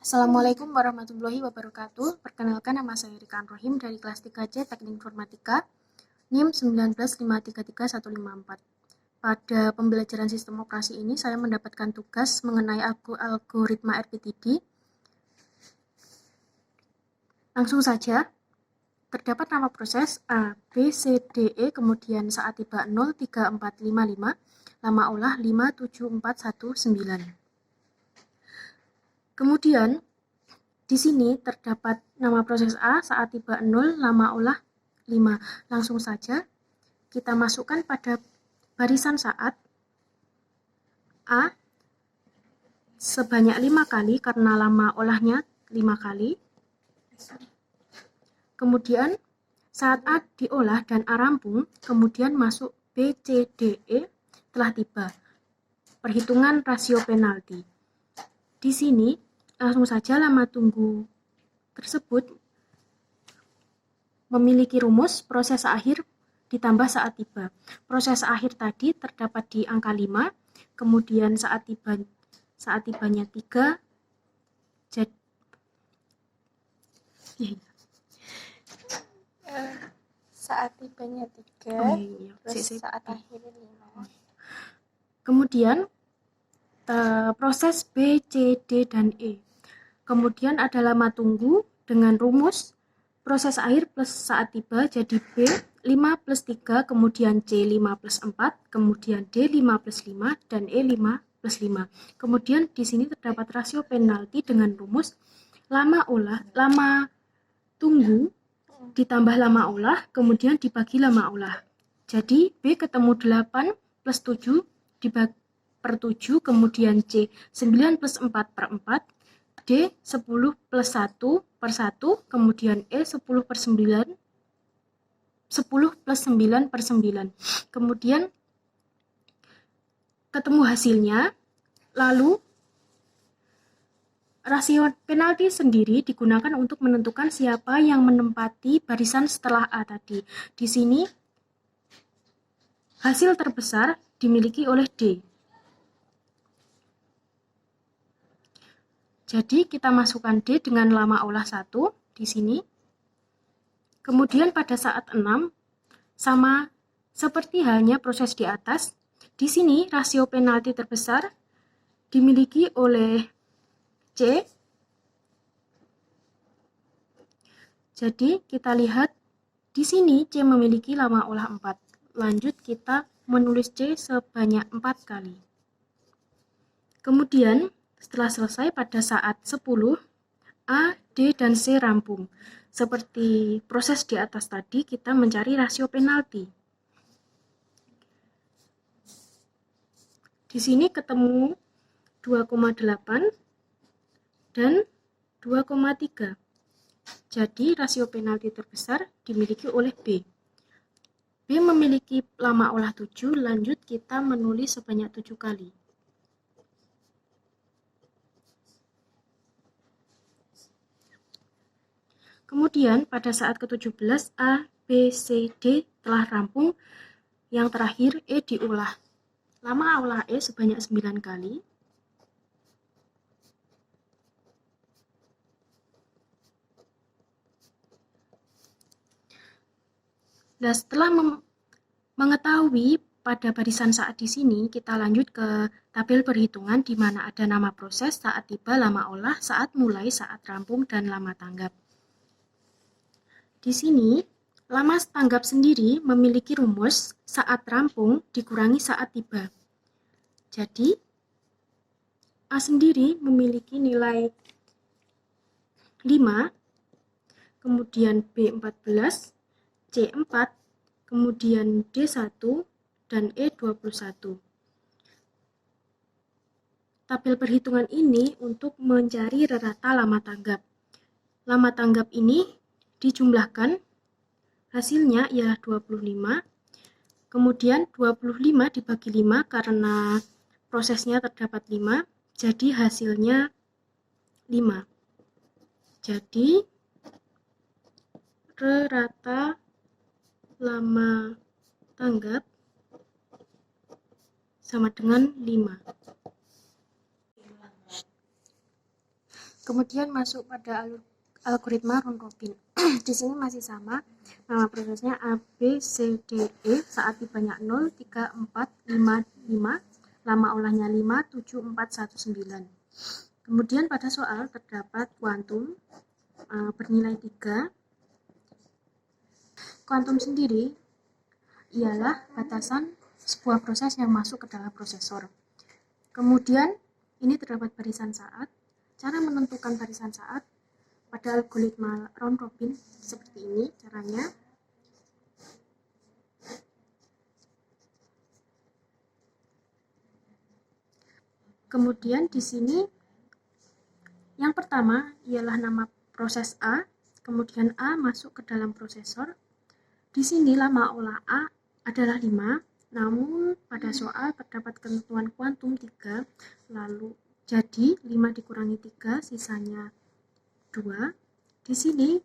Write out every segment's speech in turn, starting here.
Assalamualaikum warahmatullahi wabarakatuh. Perkenalkan, nama saya Rika Rohim dari kelas 3C Teknik Informatika, NIM 195335154. Pada pembelajaran sistem operasi ini, saya mendapatkan tugas mengenai algoritma RPTD. Langsung saja, terdapat nama proses A, B, C, D, E, kemudian saat tiba 03455, lama olah 57419. Kemudian, di sini terdapat nama proses A saat tiba 0, lama olah 5. Langsung saja kita masukkan pada barisan saat A sebanyak 5 kali karena lama olahnya 5 kali. Kemudian saat A diolah dan A rampung, kemudian masuk B, C, D, E telah tiba. Perhitungan rasio penalti. Di sini langsung saja lama tunggu tersebut memiliki rumus proses akhir ditambah saat tiba. Proses akhir tadi terdapat di angka 5, kemudian saat tibanya 3, saat tibanya 3, terus saat akhirnya 5. Kemudian proses B, C, D, dan E. Kemudian ada lama tunggu dengan rumus proses akhir plus saat tiba, jadi B 5 plus 3, kemudian C 5 plus 4, kemudian D 5 plus 5, dan E 5 plus 5. Kemudian di sini terdapat rasio penalti dengan rumus lama tunggu ditambah lama olah, kemudian dibagi lama olah. Jadi B ketemu 8 plus 7 dibagi per 7, kemudian C 9 plus 4 per 4, D 10 plus 1 per 1, kemudian E 10 per 9, 10 plus 9 per 9. Kemudian ketemu hasilnya, lalu rasio penalti sendiri digunakan untuk menentukan siapa yang menempati barisan setelah A tadi. Di sini hasil terbesar dimiliki oleh D. Jadi kita masukkan D dengan lama olah 1 di sini. Kemudian pada saat 6, sama seperti halnya proses di atas, di sini rasio penalti terbesar dimiliki oleh C. Jadi kita lihat di sini C memiliki lama olah 4. Lanjut kita menulis C sebanyak 4 kali. Kemudian setelah selesai pada saat 10, A, D, dan C rampung. Seperti proses di atas tadi, kita mencari rasio penalti. Di sini ketemu 2,8 dan 2,3. Jadi rasio penalti terbesar dimiliki oleh B. B memiliki lama olah 7, lanjut kita menulis sebanyak 7 kali. Kemudian pada saat ke-17, A, B, C, D telah rampung. Yang terakhir E diolah. Lama olah E sebanyak 9 kali. Nah, setelah mengetahui pada barisan saat di sini, kita lanjut ke tabel perhitungan di mana ada nama proses, saat tiba, lama olah, saat mulai, saat rampung, dan lama tanggap. Di sini, lama tanggap sendiri memiliki rumus saat rampung dikurangi saat tiba. Jadi, A sendiri memiliki nilai 5, kemudian B 14, C 4, kemudian D 1, dan E 21. Tabel perhitungan ini untuk mencari rata lama tanggap. Lama tanggap ini dijumlahkan, hasilnya ialah 25, kemudian 25 dibagi 5 karena prosesnya terdapat 5, jadi hasilnya 5. Jadi rata lama tanggap sama dengan 5. Kemudian masuk pada algoritma round robin. Di sini masih sama, nama prosesnya A, B, C, D, E, saat tibanya 0, 3, 4, 5, 5, lama olahnya 5, 7, 4, 1, 9. Kemudian pada soal terdapat kuantum bernilai 3. Kuantum sendiri ialah batasan sebuah proses yang masuk ke dalam prosesor. Kemudian ini terdapat barisan saat. Cara menentukan barisan saat pada algoritma round robin seperti ini caranya. Kemudian di sini yang pertama ialah nama proses A, kemudian A masuk ke dalam prosesor. Di sini lama olah A adalah 5, namun pada soal terdapat ketentuan kuantum 3, lalu jadi 5 dikurangi 3 sisanya 2. Di sini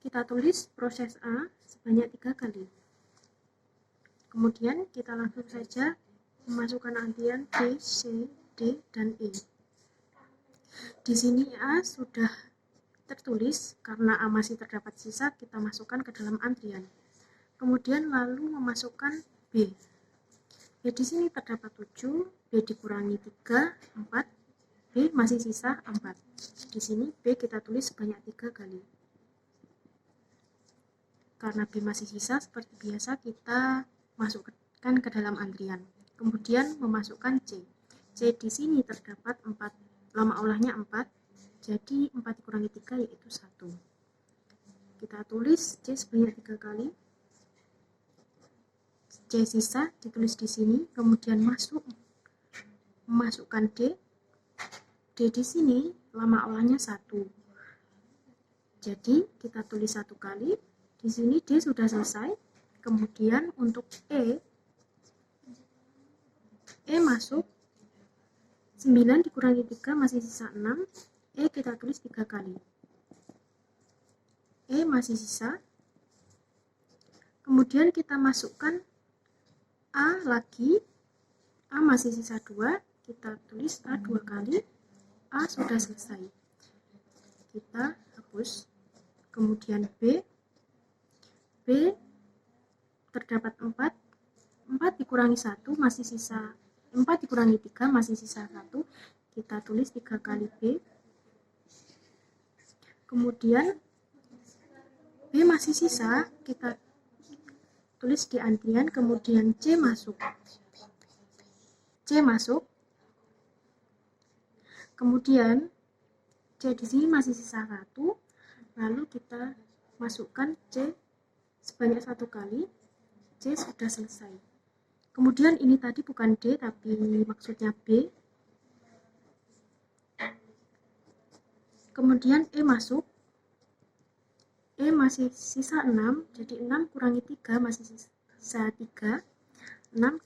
kita tulis proses A sebanyak 3 kali. Kemudian kita langsung saja memasukkan antrian B, C, D, dan E. Di sini A sudah tertulis, karena A masih terdapat sisa, kita masukkan ke dalam antrian. Kemudian lalu memasukkan B. B di sini terdapat 7, B dikurangi 3, 4, B masih sisa 4. Di sini B kita tulis sebanyak 3 kali. Karena B masih sisa, seperti biasa kita masukkan ke dalam antrian. Kemudian memasukkan C. C di sini terdapat 4, lama olahnya 4, jadi 4 dikurangi 3 yaitu 1. Kita tulis C sebanyak 3 kali. C sisa ditulis di sini, kemudian memasukkan D. D di sini lama olahnya 1. Jadi kita tulis 1 kali. Di sini D sudah selesai. Kemudian untuk E masuk 9 dikurangi 3 masih sisa 6. E kita tulis 3 kali. E masih sisa. Kemudian kita masukkan A lagi. A masih sisa 2. Kita tulis A 2 kali. A sudah selesai. Kita hapus. Kemudian B terdapat 4. 4 dikurangi 1 masih sisa 4 dikurangi 3 masih sisa 1. Kita tulis 3 kali B. Kemudian B masih sisa, kita tulis di antrian, kemudian C masuk. Kemudian C di sini masih sisa 1, lalu kita masukkan C sebanyak 1 kali. C sudah selesai. Kemudian ini tadi bukan D tapi maksudnya B. Kemudian E masuk. E masih sisa 6, jadi 6 kurangi 3 masih sisa 3. 6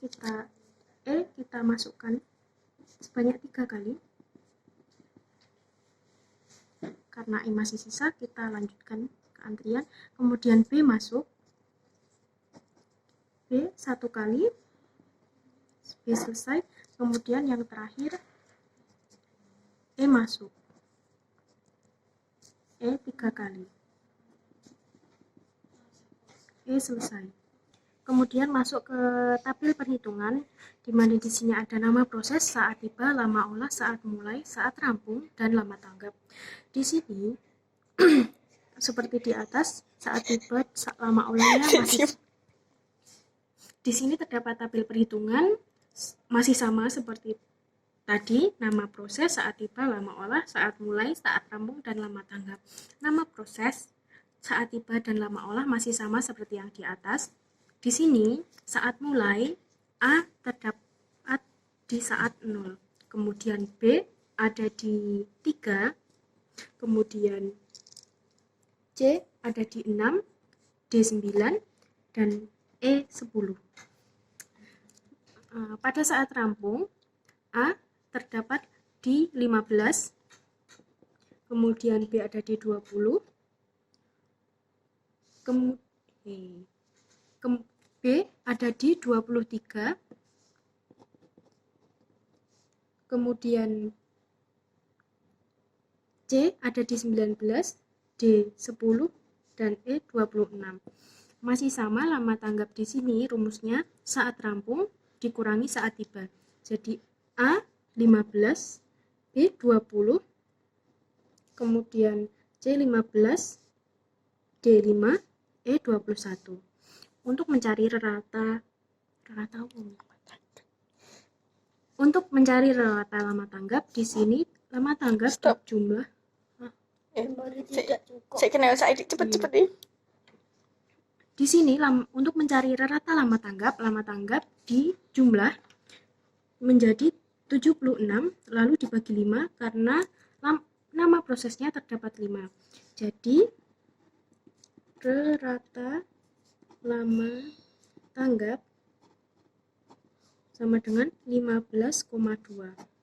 kita masukkan sebanyak 3 kali. Karena E masih sisa, kita lanjutkan ke antrian. Kemudian B masuk. B 1 kali. B selesai. Kemudian yang terakhir E masuk. E 3 kali. E selesai. Kemudian masuk ke tabel perhitungan, di mana di sini ada nama proses, saat tiba, lama olah, saat mulai, saat rampung, dan lama tanggap. Di sini seperti di atas, saat tiba, lama olahnya masih. Di sini terdapat tabel perhitungan masih sama seperti tadi, nama proses, saat tiba, lama olah, saat mulai, saat rampung, dan lama tanggap. Nama proses, saat tiba, dan lama olah masih sama seperti yang di atas. Di sini, saat mulai, A terdapat di saat 0. Kemudian B ada di 3. Kemudian C ada di 6, D 9, dan E 10. Pada saat rampung, A terdapat di 15. Kemudian B ada di 20. B ada di 23. Kemudian C ada di 19, D 10, dan E 26. Masih sama lama tanggap di sini rumusnya saat rampung dikurangi saat tiba. Jadi A 15, B 20, kemudian C 15, D 5, E 21. Untuk mencari rata lama tanggap di sini lama tanggap jumlah saya kenal saya cepet deh. Di sini untuk mencari rata lama tanggap di jumlah menjadi 76 lalu dibagi 5 karena nama prosesnya terdapat 5. Jadi rata lama tanggap sama dengan 15,2.